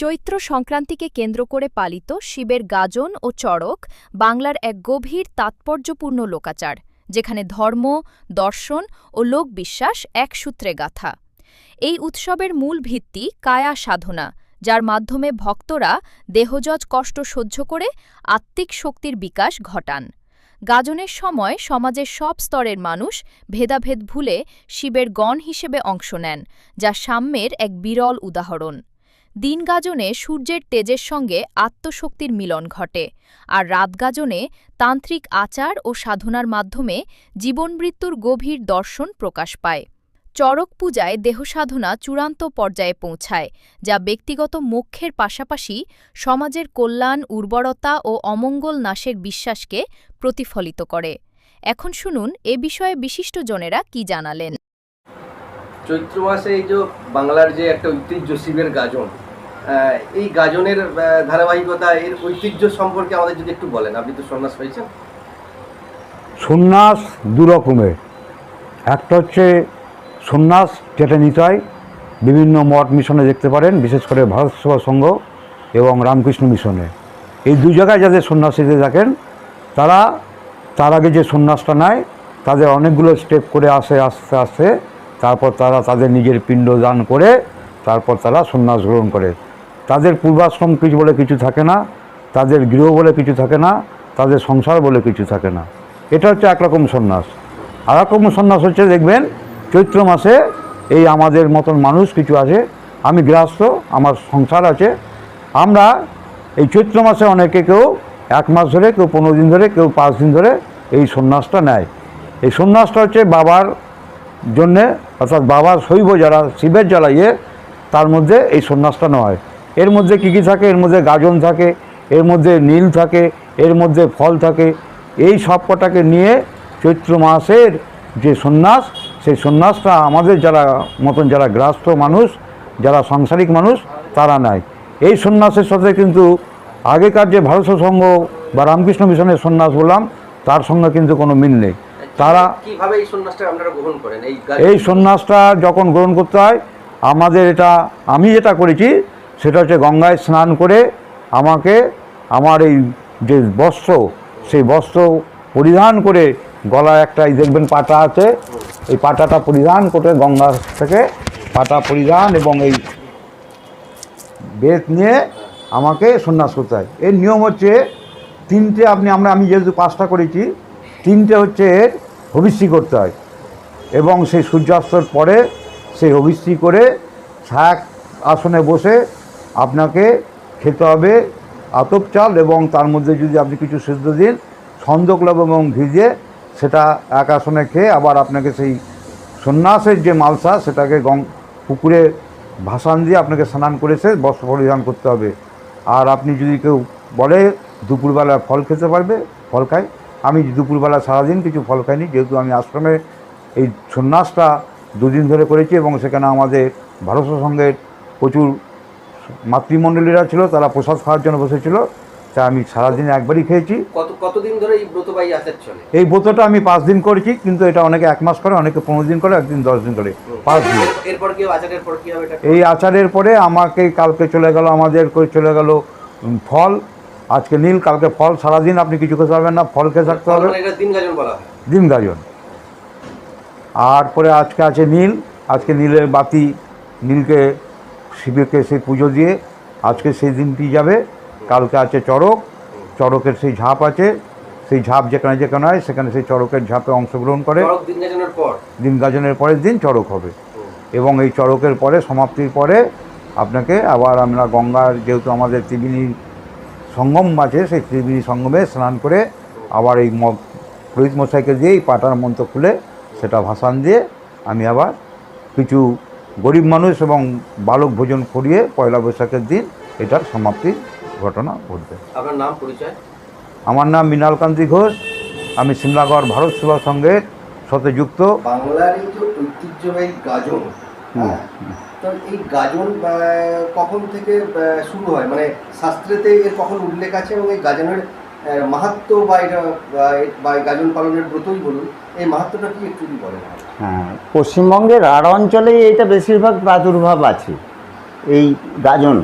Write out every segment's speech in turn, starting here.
চৈত্র সংক্রান্তিকে কেন্দ্র করে পালিত শিবের গাজন ও চড়ক বাংলার এক গভীর তাৎপর্যপূর্ণ লোকাচার, যেখানে ধর্ম, দর্শন ও লোকবিশ্বাস এক সূত্রে গাঁথা। এই উৎসবের মূল ভিত্তি কায়া সাধনা, যার মাধ্যমে ভক্তরা দেহজজ কষ্ট সহ্য করে আত্মিক শক্তির বিকাশ ঘটান। গাজনের সময় সমাজের সব স্তরের মানুষ ভেদাভেদ ভুলে শিবের গণ হিসেবে অংশ নেন, যা সাম্যের এক বিরল উদাহরণ। দিন গাজনে সূর্যের তেজের সঙ্গে আত্মশক্তির মিলন ঘটে, আর রাত গাজনে তান্ত্রিক আচার ও সাধনার মাধ্যমে জীবনমৃত্যুর গভীর দর্শন প্রকাশ পায়। চড়ক পূজায় দেহসাধনা চূড়ান্ত পর্যায়ে পৌঁছায়, যা ব্যক্তিগত মোক্ষের পাশাপাশি সমাজের কল্যাণ, উর্বরতা ও অমঙ্গল নাশের বিশ্বাসকে প্রতিফলিত করে। এখন শুনুন এ বিষয়ে বিশিষ্টজনেরা কি জানালেন। চৈত্র মাসে এই যে বাংলার যে একটা ঐতিহ্য শিবের গাজন, এই গাজনের ধারাবাহিকতা, এর ঐতিহ্য সম্পর্কে আমাদের যদি একটু বলেন। আপনি তো সন্ন্যাস পেয়েছেন। সন্ন্যাস দু রকমের, একটা হচ্ছে সন্ন্যাস যেটা নিতে হয় বিভিন্ন মঠ মিশনে দেখতে পারেন, বিশেষ করে ভারত সেবা সংঘ এবং রামকৃষ্ণ মিশনে। এই দু জায়গায় যাদের সন্ন্যাসীতে থাকেন তারা তার আগে যে সন্ন্যাসটা নেয় তাদের অনেকগুলো স্টেপ করে আসে, আস্তে আস্তে তারপর তারা তাদের নিজের পিণ্ড দান করে তারপর তারা সন্ন্যাস গ্রহণ করে। তাদের পূর্বাশ্রম কিছু বলে কিছু থাকে না, তাদের গৃহ বলে কিছু থাকে না, তাদের সংসার বলে কিছু থাকে না। এটা হচ্ছে একরকম সন্ন্যাস। আর রকম সন্ন্যাস হচ্ছে দেখবেন চৈত্র মাসে এই আমাদের মতন মানুষ কিছু আছে, আমি গৃহস্থ, আমার সংসার আছে, আমরা এই চৈত্র মাসে অনেকে কেউ 1 মাস ধরে, কেউ 15 দিন ধরে, কেউ 5 দিন ধরে এই সন্ন্যাসটা নেয়। এই সন্ন্যাসটা হচ্ছে বাবার জন্যে, অর্থাৎ বাবার শৈব যারা শিবের যারা তার মধ্যে এই সন্ন্যাসটা নেওয়া হয়। এর মধ্যে কী কী থাকে? এর মধ্যে গাজন থাকে, এর মধ্যে নীল থাকে, এর মধ্যে ফল থাকে। এই সব কটাকে নিয়ে চৈত্র মাসের যে সন্ন্যাস, সেই সন্ন্যাসটা আমাদের যারা মতন যারা গৃহস্থ মানুষ, যারা সাংসারিক মানুষ, তারা নেয়। এই সন্ন্যাসের সাথে কিন্তু আগেকার যে ভারত সংঘ বা রামকৃষ্ণ মিশনের সন্ন্যাস বললাম তার সঙ্গে কিন্তু কোনো মিল নেই। তারা কিভাবে এই সন্ন্যাসটা আপনারা গ্রহণ করেন? এই সন্ন্যাসটা যখন গ্রহণ করতে হয় আমাদের আমি যেটা করেছি সেটা হচ্ছে গঙ্গায় স্নান করে আমাকে আমার এই যে বস্ত্র, সেই বস্ত্র পরিধান করে, গলায় একটা দেখবেন পাটা আছে, এই পাটাটা পরিধান করে গঙ্গা থেকে পাটা পরিধান এবং এই বেত নিয়ে আমাকে সন্ন্যাস করতে হয়। এর নিয়ম হচ্ছে 3টে, আমি যেহেতু 5টা করেছি, 3টে হচ্ছে হবিষ্যি করতে হয় এবং সেই সূর্যাস্তর পরে সেই হবিষ্যি করে ছায়া আসনে বসে আপনাকে খেতে হবে আতপ চাল এবং তার মধ্যে যদি আপনি কিছু সিদ্ধ দিন, ছন্দক লবণ এবং ভিজে সেটা এক আসনে খেয়ে আবার আপনাকে সেই সন্ন্যাসের যে মালসা সেটাকে পুকুরে ভাসান দিয়ে আপনাকে স্নান করে সে বস্ত্র পরিধান করতে হবে। আর আপনি যদি কেউ বলে দুপুরবেলা ফল খেতে পারবে, ফল খাই। আমি দুপুরবেলা সারাদিন কিছু ফল খাইনি, যেহেতু আমি আশ্রমে এই সন্ন্যাসটা 2 দিন ধরে করেছি এবং সেখানে আমাদের ভারত সংঘের প্রচুর মাতৃমণ্ডলীরা ছিল, তারা প্রসাদ খাওয়ার জন্য বসেছিল, তা আমি সারাদিন একবারই খেয়েছি। কতদিন ধরে এই ব্রত বা আচার চলে? এই ব্রতটা আমি 5 দিন করেছি, কিন্তু এটা অনেকে 1 মাস করে, অনেকে 15 দিন করে, একদিন 10 দিন করে, 5 দিন। এরপর কি আচারের পর কি হবে? এই আচারের পরে আমাকে কালকে চলে গেল, আমাদের চলে গেল ফল। আজকে নীল, কালকে ফল। সারাদিন আপনি কিছু খেতে পারবেন না, ফল খেয়ে থাকতে হবে। দিন গাজন বলা হয়। দিন গাজন। আর পরে আজকে আছে নীল, আজকে নীলের বাতি, নীলকে শিবকে সেই পুজো দিয়ে আজকে সেই দিনটি যাবে। কালকে আছে চড়ক, চড়কের সেই ঝাঁপ আছে, সেই ঝাঁপ যেখানে যেখানে হয় সেখানে সেই চড়কের ঝাঁপে অংশগ্রহণ করে। দিন গাজনের পরের দিন চড়ক হবে এবং এই চড়কের পরে সমাপ্তির পরে আপনাকে আবার আমরা গঙ্গার, যেহেতু আমাদের ত্রিবেণী সঙ্গম আছে, সেই ত্রিবেণী সঙ্গমে স্নান করে আবার এই পুরোহিত মশাইকে দিয়ে এই পাটার মন্ত্র খুলে সেটা ভাসান দিয়ে আমি আবার কিছু গরিব মানুষ এবং বালক ভোজন করিয়ে পয়লা বৈশাখের দিন এটার সমাপ্তির ঘটনা ঘটবে। আপনার নাম, পরিচয়? আমার নাম মৃণালকান্তি ঘোষ, আমি সিমলাগড় ভারত সেবা সংঘের সাথে যুক্ত। বাংলার এই যে ঐতিহ্যবাহী গাজন, তো এই গাজন কখন থেকে শুরু হয়? মানে শাস্ত্রেতে এর কখন উল্লেখ আছে এবং এই গাজনের মাহাত্ম্য বা এটা বা গাজন পালনের ব্রতই বলুন, এই মাহাত্ম্যটা কি একটু বলেন? হ্যাঁ, পশ্চিমবঙ্গের আর অঞ্চলেই এইটা বেশিরভাগ প্রাদুর্ভাব আছে, এই গাজন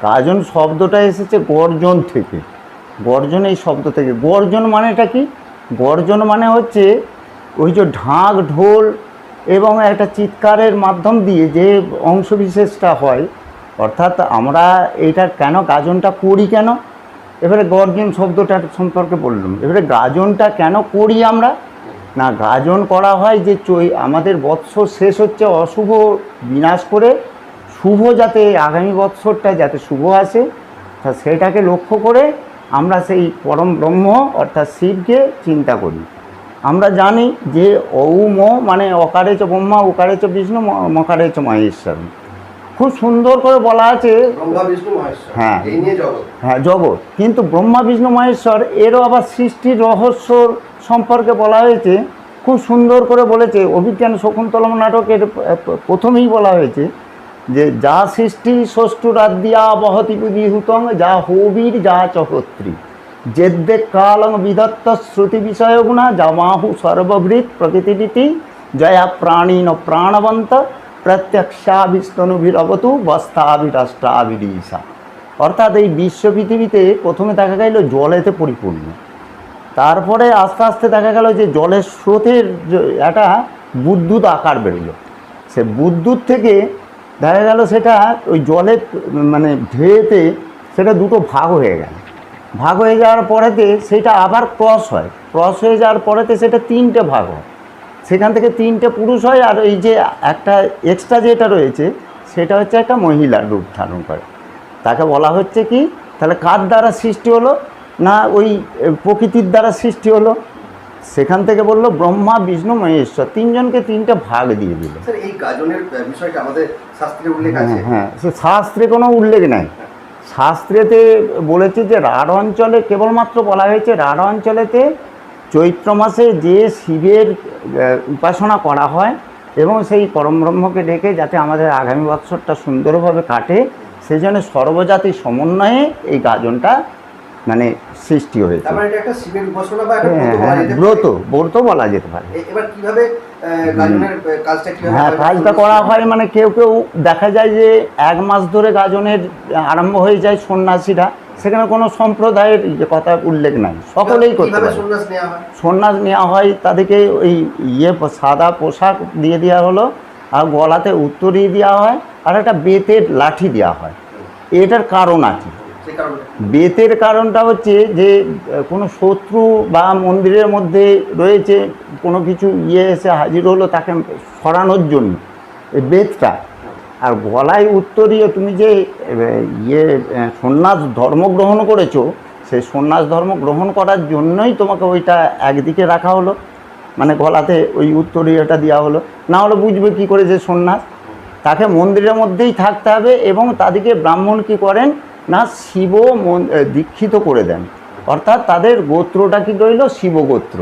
গাজন শব্দটা এসেছে গর্জন থেকে। গর্জন এই শব্দ থেকে। গর্জন মানেটা কি? গর্জন মানে হচ্ছে ওই যে ঢাক ঢোল এবং একটা চিৎকারের মাধ্যম দিয়ে যে অংশবিশেষটা হয়, অর্থাৎ আমরা এইটার কেন গাজনটা করি কেন, এবারে গর্জন শব্দটার সম্পর্কে বললাম। এবারে গাজনটা কেন করি আমরা? না, গাজন করা হয় যে আমাদের বৎসর শেষ হচ্ছে অশুভ বিনাশ করে শুভ যাতে আগামী বৎসরটা যাতে শুভ আসে, তা সেটাকে লক্ষ্য করে আমরা সেই পরম ব্রহ্ম অর্থাৎ শিবকে চিন্তা করি। আমরা জানি যে ঔম মানে অকারে চ ব্রহ্মা, ওকারে চ বিষ্ণু, মকারে চ মহেশ্বর। খুব সুন্দর করে বলা আছে ব্রহ্মা বিষ্ণু মহেশ্বর, হ্যাঁ এই নিয়ে জগৎ। হ্যাঁ, জগৎ। কিন্তু ব্রহ্মা বিষ্ণু মহেশ্বর এরও আবার সৃষ্টির রহস্য সম্পর্কে বলা হয়েছে, খুব সুন্দর করে বলেছে। অভিজ্ঞান শকুন্তলম নাটকের প্রথমেই বলা হয়েছে যে যা সৃষ্টি ষষ্ঠরাদ্যা বহতি বিহুতং যা হবির যা চকত্রী যেদ্দে কালং বিদত্ত শ্রুতি বিষয়গুণা জামাহু সর্বভৃত প্রকৃতিরীতি জয়া প্রাণীন প্রাণবন্ত প্রত্যক্ষাবিস্তনুভিরবতু বস্তাভিরাষ্ট্রাভিরিষা। অর্থাৎ এই বিশ্ব পৃথিবীতে প্রথমে দেখা গেল জলেতে পরিপূর্ণ, তারপরে আস্তে আস্তে দেখা গেল যে জলের স্রোতের একটা বুদ্বুদ আকার বেরোলো। সে বুদ্বুদ থেকে দেখা গেল সেটা ওই জলে মানে ঢেউতে সেটা দুটো ভাগ হয়ে গেল। ভাগ হয়ে যাওয়ার পরেতে সেটা আবার ক্রস হয়, ক্রস হয়ে যাওয়ার পরেতে সেটা তিনটে ভাগ হয়। সেখান থেকে তিনটে পুরুষ হয়, আর এই যে একটা এক্সট্রা যেটা রয়েছে সেটা হচ্ছে একটা মহিলার রূপ ধারণ করে। তাকে বলা হচ্ছে কি, তাহলে কার দ্বারা সৃষ্টি হলো? না ওই প্রকৃতির দ্বারা সৃষ্টি হলো। সেখান থেকে বললো ব্রহ্মা বিষ্ণু মহেশ্বর, তিনজনকে তিনটে ভাগ দিয়ে দিল। স্যার এই গাজনের বিষয়টা আমাদের শাস্ত্রে উল্লেখ আছে? হ্যাঁ, সে শাস্ত্রে কোনো উল্লেখ নাই। শাস্ত্রেতে বলেছে যে রাঢ় অঞ্চলে কেবলমাত্র বলা হয়েছে রাঢ় অঞ্চলেতে চৈত্র মাসে যে শিবের উপাসনা করা হয় এবং সেই পরমব্রহ্মকে ডেকে যাতে আমাদের আগামী বৎসরটা সুন্দরভাবে কাটে, সেই জন্য সর্বজাতির সমন্বয়ে এই গাজনটা মানে সৃষ্টি হয়েছে। তারপরে এটা একটা শিবের উপাসনা বা একটা ব্রত বলা যেতে পারে। এবার কিভাবে গাজনের কাজটা কিভাবে? হ্যাঁ, কাজটা করা হয় মানে কেউ কেউ দেখা যায় যে 1 মাস ধরে গাজনের আরম্ভ হয়ে যায় সন্ন্যাসীরা, সেখানে কোনো সম্প্রদায়ের কথা উল্লেখ নাই, সকলেই করতে পারে। সন্ন্যাস নেওয়া হয়, তাদেরকে ওই সাদা পোশাক দিয়ে দেওয়া হলো, আর গলাতে উত্তরী দেওয়া হয়, আর একটা বেতের লাঠি দেওয়া হয়। এটার কারণ আছে। বেতের কারণটা হচ্ছে যে কোনো শত্রু বা মন্দিরের মধ্যে রয়েছে কোনো কিছু এসে হাজির হলো, তাকে সরানোর জন্য এই বেতটা। আর গলায় উত্তরীয়, তুমি যে সন্ন্যাস ধর্ম গ্রহণ করেছো, সেই সন্ন্যাস ধর্ম গ্রহণ করার জন্যই তোমাকে ওইটা একদিকে রাখা হলো, মানে গলাতে ওই উত্তরীয়টা দেওয়া হলো। না হলে বুঝবে কী করে যে সন্ন্যাস? তাকে মন্দিরের মধ্যেই থাকতে হবে। এবং তাদেরকে ব্রাহ্মণ কী করেন না, শিব দীক্ষিত করে দেন, অর্থাৎ তাদের গোত্রটা কি রইল শিবগোত্র।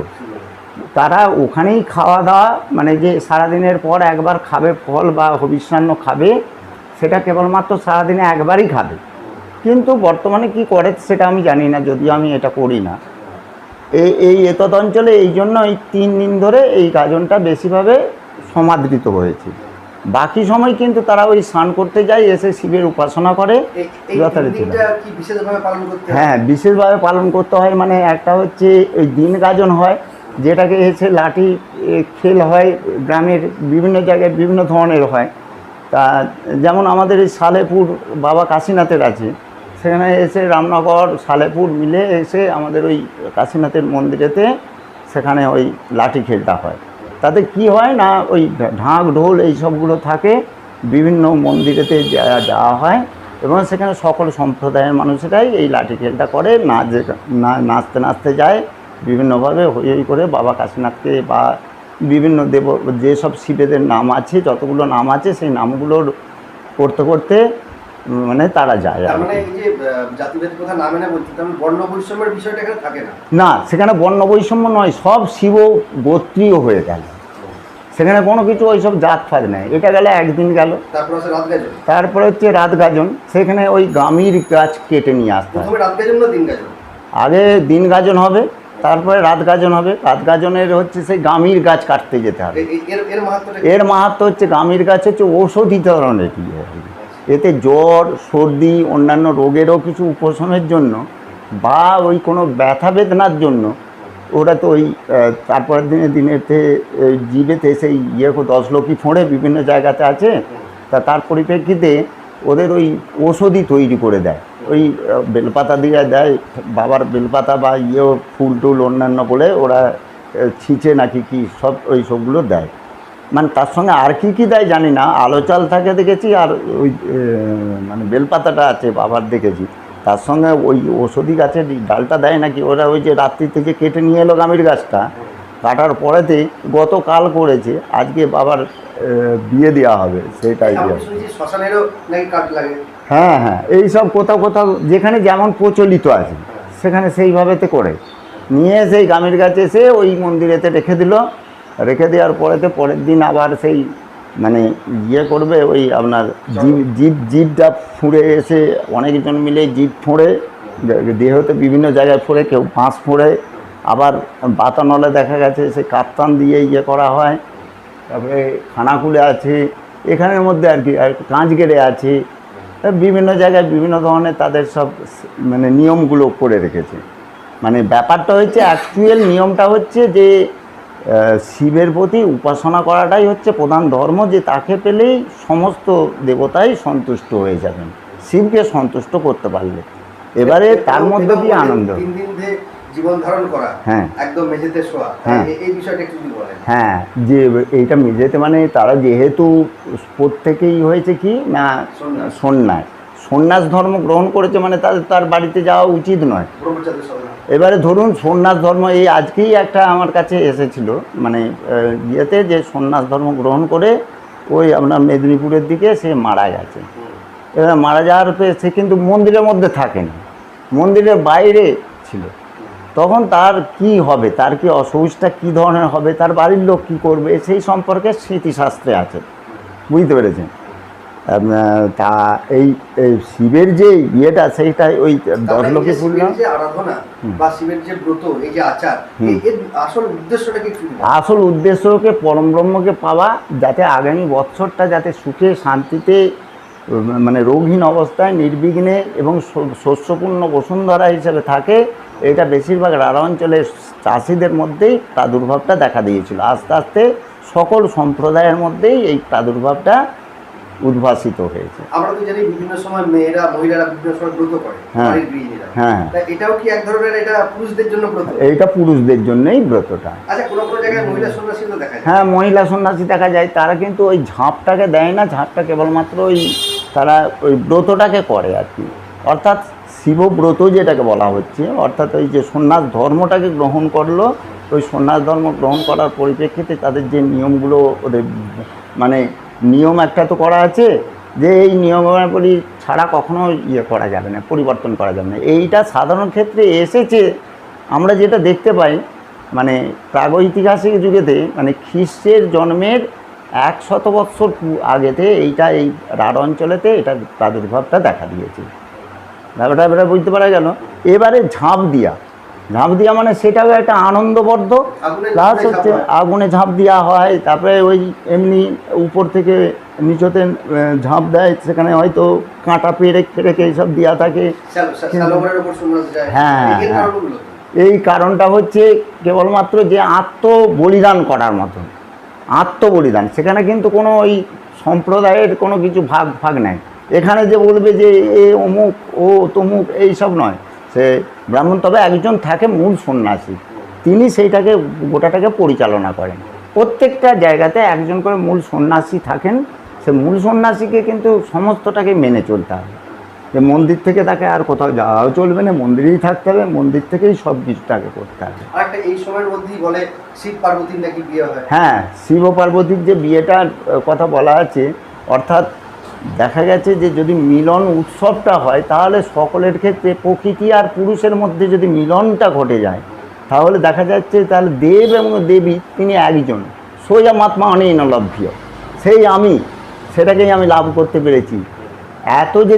তারা ওখানেই খাওয়া দাওয়া, মানে যে সারাদিনের পর একবার খাবে ফল বা হবিষ্যান্ন খাবে, সেটা কেবলমাত্র সারাদিনে একবারই খাবে। কিন্তু বর্তমানে কি করে সেটা আমি জানি না, যদিও আমি এটা করি না। এই এতদ অঞ্চলে এই জন্য এই 3 দিন ধরে এই গাজনটা বেশিভাবে সমাদৃত হয়েছে। বাকি সময় কিন্তু তারা ওই স্নান করতে যায়, এসে শিবের উপাসনা করে যথারীতি। হ্যাঁ, বিশেষভাবে পালন করতে হয়। মানে একটা হচ্ছে ওই দিন গাজন হয়, যেটাকে এসে লাঠি খেল হয়, গ্রামের বিভিন্ন জায়গায় বিভিন্ন ধরনের হয়। তা যেমন আমাদের এই সালেপুর বাবা কাশীনাথের আছে, সেখানে এসে রামনগর সালেপুর মিলে এসে আমাদের ওই কাশীনাথের মন্দিরেতে সেখানে ওই লাঠি খেলটা হয়। তাতে কি হয় না, ওই ঢাক ঢোল এই সবগুলো থাকে, বিভিন্ন মন্দিরেতে যাওয়া হয় এবং সেখানে সকল সম্প্রদায়ের মানুষেরাই এই লাঠি খেলটা করে, নাচতে নাচতে যায় বিভিন্নভাবে হই হই করে বাবা কাশীনাথকে বা বিভিন্ন যেসব শিবেদের নাম আছে, যতগুলো নাম আছে সেই নামগুলোর করতে করতে মানে তারা যায়। না, সেখানে বর্ণ বৈষম্য নয়, সব শিব গোত্রীয় হয়ে গেল, সেখানে কোনো কিছু ওইসব জাত ফাত নেই। এটা গেলে একদিন গেল, তারপরে হচ্ছে রাত গাজন। সেখানে ওই গামির গাছ কেটে নিয়ে আসতে হবে। আগে দিন গাজন হবে, তারপরে রাত গাজন হবে। রাত গাজনের হচ্ছে সেই গামির গাছ কাটতে যেতে হবে। এর মাহাত্ম্য হচ্ছে গামির গাছ হচ্ছে ঔষধি ধরনের এতে জ্বর, সর্দি, অন্যান্য রোগেরও কিছু উপশমের জন্য বা ওই কোনো ব্যথা বেদনার জন্য ওরা তো ওই তারপরের দিনেতে জিভেতে সেই দশলকি ফোঁড়ে বিভিন্ন জায়গাতে আছে, তার পরিপ্রেক্ষিতে ওদের ওই ওষুধই তৈরি করে দেয়, ওই বেলপাতা দিয়ে দেয়, বাবার বেলপাতা বা ফুল টুল অন্যান্য বলে ওরা ছিঁচে নাকি কি সব ওই সবগুলো দেয়। মানে তার সঙ্গে আর কি দেয় জানি না, আলো চাল থাকে দেখেছি, আর ওই মানে বেলপাতাটা আছে বাবার দেখেছি, তার সঙ্গে ওই ওষুধি গাছের ডালটা দেয় নাকি। ওরা ওই যে রাত্রি থেকে কেটে নিয়ে এলো গামের গাছটা, কাটার পরেতে গতকাল করেছে, আজকে বাবার বিয়ে দেওয়া হবে, সেটাই হ্যাঁ হ্যাঁ, এইসব কোথাও কোথাও যেখানে যেমন প্রচলিত আছে সেখানে সেইভাবেতে করে নিয়ে সেই গামের গাছে এসে ওই মন্দিরেতে রেখে দিল। রেখে দেওয়ার পরেতে পরের দিন আবার সেই মানে করবে, ওই আপনার জিভটা ফুঁড়ে এসে অনেকজন মিলে জিভ ফোঁড়ে, দেহতে বিভিন্ন জায়গায় ফোঁড়ে, কেউ পাঁচ ফোঁড়ে, আবার বাতানলে দেখা গেছে সে কাপ্তান দিয়ে করা হয়। তারপরে খানাকুলে আছে, এখানের মধ্যে আর কি কাঁচগেড়ে আছে, বিভিন্ন জায়গায় বিভিন্ন ধরনের তাদের সব মানে নিয়মগুলো করে রেখেছে। মানে ব্যাপারটা হচ্ছে অ্যাকচুয়াল নিয়মটা হচ্ছে যে শিবের প্রতি উপাসনা করাটাই হচ্ছে প্রধান ধর্ম, যে তাকে পেলেই সমস্ত দেবতাই সন্তুষ্ট হয়ে যাবেন, শিবকে সন্তুষ্ট করতে পারলে। এবারে তার মধ্যে দিয়ে আনন্দ, জীবন ধারণ করা, হ্যাঁ একদম মেঝেতে শোয়া, হ্যাঁ এই বিষয়টা একটু বলেন। হ্যাঁ, যে এইটা মেঝেতে মানে তারা যেহেতু প্রত্যেকেই হয়েছে কি না সন্ন্যাস ধর্ম গ্রহণ করেছে, মানে তার বাড়িতে যাওয়া উচিত নয়। এবারে ধরুন সন্ন্যাস ধর্ম, এই আজকেই একটা আমার কাছে এসেছিল মানে ইয়েতে, যে সন্ন্যাস ধর্ম গ্রহণ করে ওই আপনার মেদিনীপুরের দিকে সে মারা গেছে। এবার মারা যাওয়ার পরে সে কিন্তু মন্দিরের মধ্যে থাকেনি, মন্দিরের বাইরে ছিল। তখন তার কি হবে, তার কি অসুবিধা কী ধরনের হবে, তার বাড়ির লোক কী করবে, সেই সম্পর্কে স্মৃতিশাস্ত্রে আছে, বুঝতে পেরেছেন? তা এই শিবের যে ইয়েটা সেইটা ওই দশলকি ফুল আরাধনা বা শিবের যে ব্রত, এই যে আচার, এর আসল উদ্দেশ্যটা কি? আসল উদ্দেশ্যকে পরম ব্রহ্মকে পাওয়া, যাতে আগামী বৎসরটা যাতে সুখে শান্তিতে মানে রোগহীন অবস্থায় নির্বিঘ্নে এবং শস্যপূর্ণ বসুন্ধরা হিসেবে থাকে। এটা বেশিরভাগ রাঢ় অঞ্চলের চাষিদের মধ্যেই প্রাদুর্ভাবটা দেখা দিয়েছিল। আস্তে আস্তে সকল সম্প্রদায়ের মধ্যেই এই প্রাদুর্ভাবটা উদ্ভাসিত হয়েছে। আমরা তো জানি বিভিন্ন সময় মহিলারা বিভিন্ন সময় ব্রত করে, হ্যাঁ, এটাও কি এক ধরনের, এটা পুরুষদের জন্য ব্রত? এইটা পুরুষদের জন্যই ব্রতটা। আচ্ছা, কোনো কোনো জায়গায় মহিলা সন্ন্যাসী তো দেখা যায়। হ্যাঁ, মহিলা সন্ন্যাসী দেখা যায়, তারা কিন্তু ওই ঝাঁপটাকে দেয় না, ঝাঁপটা কেবলমাত্র ওই তারা ওই ব্রতটাকে করে আর কি, অর্থাৎ শিবব্রত যেটাকে বলা হচ্ছে, অর্থাৎ ওই যে সন্ন্যাস ধর্মটাকে গ্রহণ করলো, ওই সন্ন্যাস ধর্ম গ্রহণ করার পরিপ্রেক্ষিতে তাদের যে নিয়মগুলো, ওদের মানে নিয়ম একটা তো করা আছে, যে এই নিয়মাবলী ছাড়া কখনো করা যাবে না, পরিবর্তন করা যাবে না। এইটা সাধারণ ক্ষেত্রে এসেছে, আমরা যেটা দেখতে পাই মানে প্রাগৈতিহাসিক যুগেতে, মানে খ্রিস্টের জন্মের 100 বৎসর আগেতে এইটা এই রাঢ় অঞ্চলেতে এটা প্রাদুর্ভাবটা দেখা দিয়েছে। ব্যাপারটা বুঝতে পারা গেল। এবারে ঝাঁপ দিয়া মানে সেটাও একটা আনন্দবর্ধক, প্লাস হচ্ছে আগুনে ঝাঁপ দেওয়া হয়, তারপরে ওই এমনি উপর থেকে নিচতে ঝাঁপ দেয়, সেখানে হয়তো কাঁটা পেরেকে এইসব দেওয়া থাকে। হ্যাঁ, এই কারণটা হচ্ছে কেবলমাত্র যে আত্মবলিদান করার মতন, আত্মবলিদান। সেখানে কিন্তু কোনো ওই সম্প্রদায়ের কোনো কিছু ভাগ নেই। এখানে যে বলবে যে এ অমুক ও তমুক এইসব নয়, সে ব্রাহ্মণ, তবে একজন থাকে মূল সন্ন্যাসী, তিনি সেইটাকে গোটাটাকে পরিচালনা করেন। প্রত্যেকটা জায়গাতে একজন করে মূল সন্ন্যাসী থাকেন, সে মূল সন্ন্যাসীকে কিন্তু সমস্তটাকে মেনে চলতে হবে, যে মন্দির থেকে তাকে আর কোথাও যাওয়াও চলবে না, মন্দিরেই থাকতে হবে, মন্দির থেকেই সব কিছুটাকে করতে হবে। এই সময়ের মধ্যেই বলে শিব পার্বতীর নাকি বিয়ে হয়। হ্যাঁ, শিব পার্বতীর যে বিয়েটার কথা বলা আছে, অর্থাৎ দেখা গেছে যে যদি মিলন উৎসবটা হয়, তাহলে সকলের ক্ষেত্রে প্রকৃতি আর পুরুষের মধ্যে যদি মিলনটা ঘটে যায়, তাহলে দেখা যাচ্ছে তাহলে দেব এবং দেবী তিনি একজন, সোজা মাত্মা অনেক লভ্য, সেই আমি, সেটাকেই আমি লাভ করতে পেরেছি। এত যে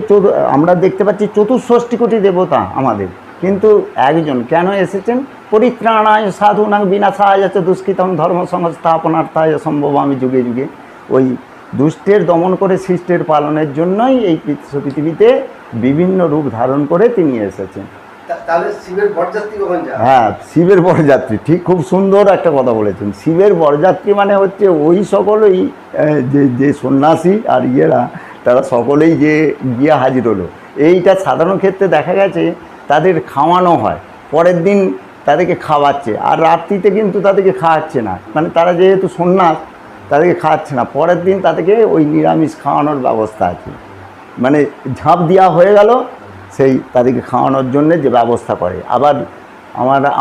আমরা দেখতে পাচ্ছি 64 কোটি দেবতা আমাদের, কিন্তু একজন কেন এসেছেন? পরিত্রাণায় সাধুনাং বিনাশায় দুষ্কৃতম ধর্ম সংস্থাপনার্থায় সম্ভব আমি যুগে যুগে। ওই দুষ্টের দমন করে শিষ্টের পালনের জন্যই এই পৃথিবীতে বিভিন্ন রূপ ধারণ করে তিনি এসেছেন। তাহলে শিবের বরযাত্রী কখন যায়? হ্যাঁ, শিবের বরযাত্রী, ঠিক খুব সুন্দর একটা কথা বলেছেন। শিবের বরযাত্রী মানে হচ্ছে ওই সকলেই যে সন্ন্যাসী আর ইয়েরা, তারা সকলেই যে গিয়ে হাজির হলো। এইটা সাধারণ ক্ষেত্রে দেখা গেছে তাদের খাওয়ানো হয়, পরের দিন তাদেরকে খাওয়াচ্ছে, আর রাত্রিতে কিন্তু তাদেরকে খাওয়াচ্ছে না, মানে তারা যেহেতু সন্ন্যাস তাদেরকে খাওয়াচ্ছে না, পরের দিন তাদেরকে ওই নিরামিষ খাওয়ানোর ব্যবস্থা আছে, মানে ঝাঁপ দেওয়া হয়ে গেল, সেই তাদেরকে খাওয়ানোর জন্য যে ব্যবস্থা করে। আবার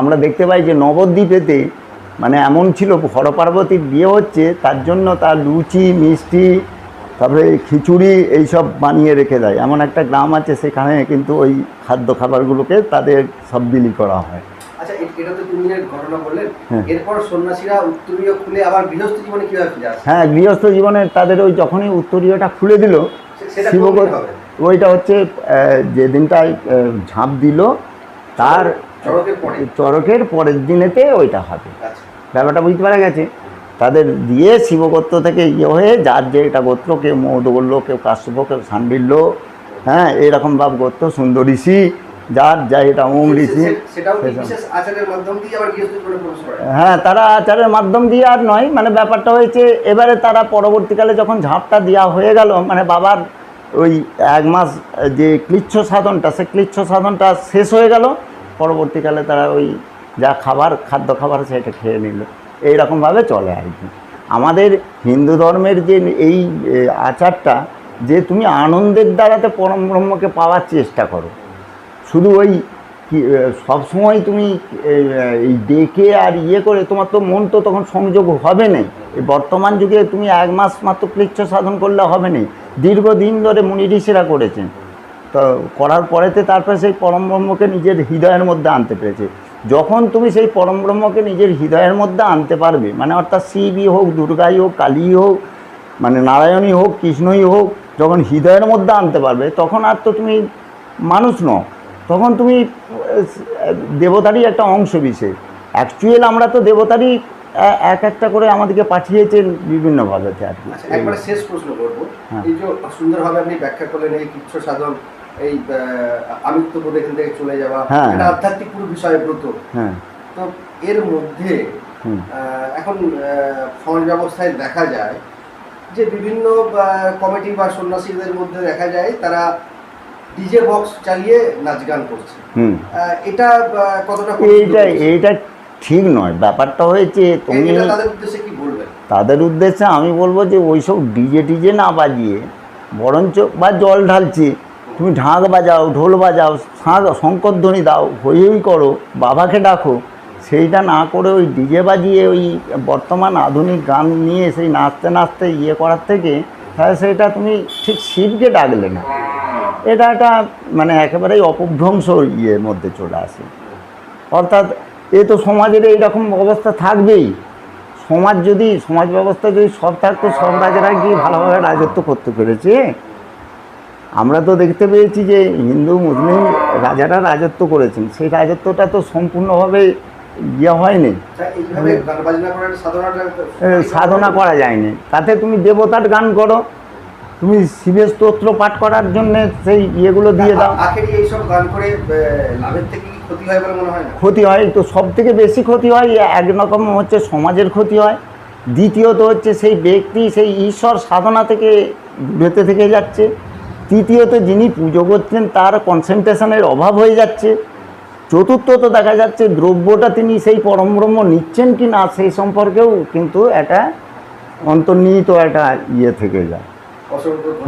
আমরা দেখতে পাই যে নবদ্বীপেতে মানে এমন ছিল, হরপার্বতীর বিয়ে হচ্ছে, তার জন্য তার লুচি মিষ্টি তারপরে খিচুড়ি এইসব বানিয়ে রেখে দেয়। এমন একটা গ্রাম আছে, সেখানে কিন্তু ওই খাদ্য খাবারগুলোকে তাদের সব বিলি করা হয়। আচ্ছা, এটা তো তুমি ঘটনা বললেন, এরপর সন্ন্যাসীরা উত্তরীয় খুলে আবার গৃহস্থ জীবনে কিভাবে ফিরে আসে? হ্যাঁ, গৃহস্থ জীবনে তাদের ওই যখনই উত্তরীয়টা খুলে দিল, ওইটা হচ্ছে যে দিনটায় ঝাঁপ দিল তার চড়কের পরের দিনেতে ওইটা হবে। ব্যাপারটা বুঝতে পারা গেছে। তাদের দিয়ে শিবগোত্র থেকে হয়ে যার যে এটা গোত্র, কেউ মৌদ বললো, কেউ কাশ্যপ, কেউ শাণ্ডিল্য, হ্যাঁ এরকম ভাব গোত্র, সুন্দরীষি, যার যা এটা ওম ঋষি, হ্যাঁ তারা আচারের মাধ্যম দিয়ে আর নয়, মানে ব্যাপারটা হয়েছে এবারে তারা পরবর্তীকালে যখন ঝাঁপটা দেওয়া হয়ে গেল, মানে বাবার ওই 1 মাস যে ক্লিচ্ছ সাধনটা, সে ক্লিচ্ছ সাধনটা শেষ হয়ে গেল, পরবর্তীকালে তারা ওই যা খাদ্য খাবার সেটা খেয়ে নিল, এইরকমভাবে চলে আর কি। আমাদের হিন্দু ধর্মের যে এই আচারটা, যে তুমি আনন্দের দ্বারাতে পরম ব্রহ্মকে পাওয়ার চেষ্টা করো, শুধু ওই সবসময় তুমি এই ডেকে আর করে তোমার তো মন তো তখন সংযোগ হবে না। এই বর্তমান যুগে তুমি 1 মাস মাত্র ক্লিচ্ছ সাধন করলে হবে না, দীর্ঘদিন ধরে মুনি ঋষিরা করেছেন, তো করার পরেতে তারপরে সেই পরম ব্রহ্মকে নিজের হৃদয়ের মধ্যে আনতে পেরেছে। যখন তুমি সেই পরম ব্রহ্মকে নিজের হৃদয়ের মধ্যে আনতে পারবে, মানে অর্থাৎ শিবই হোক, দুর্গাই হোক, কালী হোক, মানে নারায়ণই হোক, কৃষ্ণই হোক, যখন হৃদয়ের মধ্যে আনতে পারবে, তখন আর তো তুমি মানুষ নও, তখন তুমি দেবতারই একটা অংশ বিশেষ। অ্যাকচুয়ালি আমরা তো দেবতারই একটা করে আমাদেরকে পাঠিয়েছেন বিভিন্নভাবে আর কি। একবার শেষ প্রশ্ন করবো, এই যে সুন্দরভাবে আপনি ব্যাখ্যা করলেন এই কৃচ্ছ সাধন, এই আমিত্ববোধ এখান থেকে চলে যাওয়া, একটা আধ্যাত্মিক পুরো বিষয় ব্রত, তো এর মধ্যে এখন সমাজ ব্যবস্থায় দেখা যায় যে বিভিন্ন কমিটি বা সন্ন্যাসীদের মধ্যে দেখা যায় তারা ডিজে বক্স চালিয়ে নাচ গান করছে, এটা কতটা এইটা ঠিক নয়। ব্যাপারটা হয়েছে, তুমি তাদের উদ্দেশ্যে কি বলবেন? তাদের উদ্দেশ্যে আমি বলবো যে ওইসব ডিজে না বাজিয়ে বরঞ্চ, বা জল ঢালছে, তুমি ঢাক বাজাও, ঢোল বাজাও, শঙ্করধ্বনি দাও, হই হই করো, বাবাকে ডাকো, সেইটা না করে ওই ডিজে বাজিয়ে ওই বর্তমান আধুনিক গান নিয়ে সেই নাচতে নাচতে করার থেকে, তাহলে সেটা তুমি ঠিক শিবকে ডাকলে না, এটা একটা মানে একেবারেই অপভ্রংশ মধ্যে চলে আসে। অর্থাৎ এ তো সমাজের এইরকম অবস্থা থাকবেই। সমাজ ব্যবস্থা যদি সব থাকতো, সব রাজারা কি ভালোভাবে রাজত্ব করতে পেরেছে? আমরা তো দেখতে পেয়েছি যে হিন্দু মুসলিম রাজারা রাজত্ব করেছেন, সেই রাজত্বটা তো সম্পূর্ণভাবে হয়নি, সাধনা করা যায়নি। তাতে তুমি দেবতার গান করো, তুমি শিবের স্তোত্র পাঠ করার জন্য সেই ইয়েগুলো দিয়ে দাও। এইসব গান করে লাভের থেকে কি ক্ষতি হয় বলে মনে হয় না? ক্ষতি হয় তো, সব থেকে বেশি ক্ষতি হয় একরকম হচ্ছে সমাজের ক্ষতি হয়, দ্বিতীয়ত হচ্ছে সেই ব্যক্তি সেই ঈশ্বর সাধনা থেকে দূরেতে থেকে যাচ্ছে, তৃতীয়ত যিনি পুজো করছেন তার কনসেন্ট্রেশনের অভাব হয়ে যাচ্ছে, চতুর্থত দেখা যাচ্ছে দ্রব্যটা তিনি সেই পরম ব্রহ্ম নিচ্ছেন কি না সেই সম্পর্কেও কিন্তু একটা অন্তর্নিহিত একটা থেকে যায়।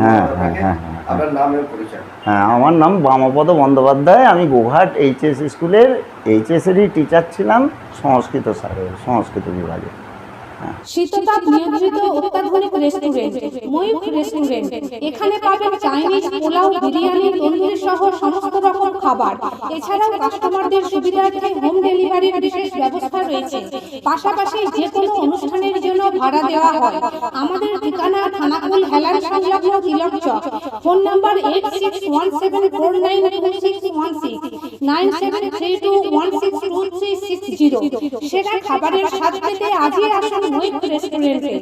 হ্যাঁ, আমার নাম বামাপদ বন্দ্যোপাধ্যায়, আমি গোঘাট এইচএস স্কুলের এইচএসেরই টিচার ছিলাম, সংস্কৃত বিভাগে। শীততাপ নিয়ন্ত্রিত অত্যাধুনিক রেস্টুরেন্ট ময়ূখ রেস্টুরেন্ট। এখানে পাবেন চাইনিজ, পোলাও, বিরিয়ানি, তন্দুরি সহ সমস্ত রকম খাবার। এছাড়াও কাস্টমারদের সুবিধার্থে হোম ডেলিভারির বিশেষ ব্যবস্থা রয়েছে। পাশাপাশি যে কোনো অনুষ্ঠানের জন্য ভাড়া দেওয়া হয়। আমাদের ঠিকানা থানাকুল হেলান সংলগ্ন তিলক চক। Phone number 8617492616 9732162360। সেরা খাবারের স্বাদ পেতে আজই আসুন ময়ূখ রেস্টুরেন্টে।